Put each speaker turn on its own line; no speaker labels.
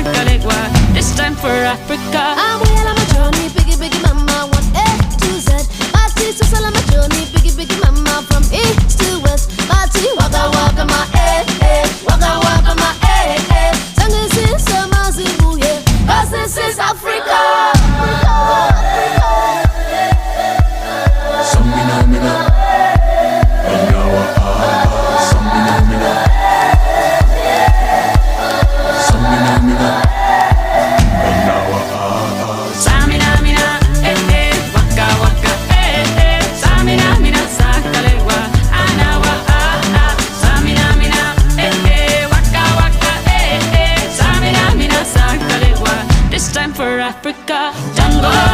Sakalegua. This time for Africa.
I'm well on my journey, biggie, biggie mama, one A to Z. Party so on my journey, biggie, biggie mama, from east to west. Party waka waka my waka waka my Tango is summer zibuye, 'cause this is Africa.
Time for Africa, jungle.